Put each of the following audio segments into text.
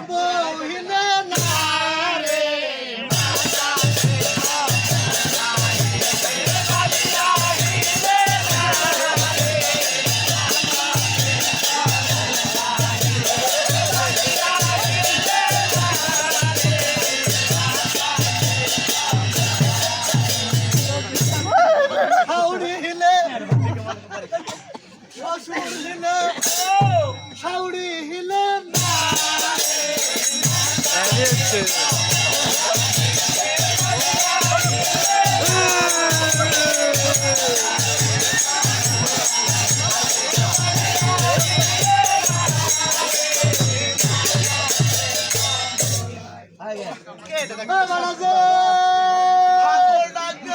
বহিনে না রে হাউড়ি হিলে শ্বশুর হিলে হাউড়ি হিলে না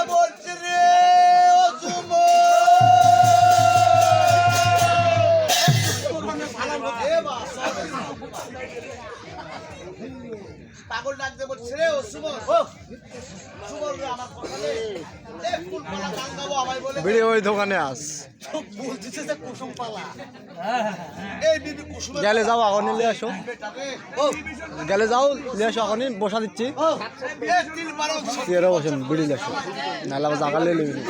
বলছি রে পাগল ডাকতে বলছে রে ও সুমন সুমন রে আমার কথালে এ ফুলপালা গান গাবো আমায় বলে ভিডিও ওই দোকানে আস বলছিস যে কুসুম পালা এই বিবি কুসুম গেলে যাও এখন নিয়ে আসো ও গেলে যাও নিয়ে আসো এখন বসা দিচ্ছি ও এ তিল পারো তুই বসেন বিড়ি আসো নাহলে আবার জায়গা নিয়ে নিবি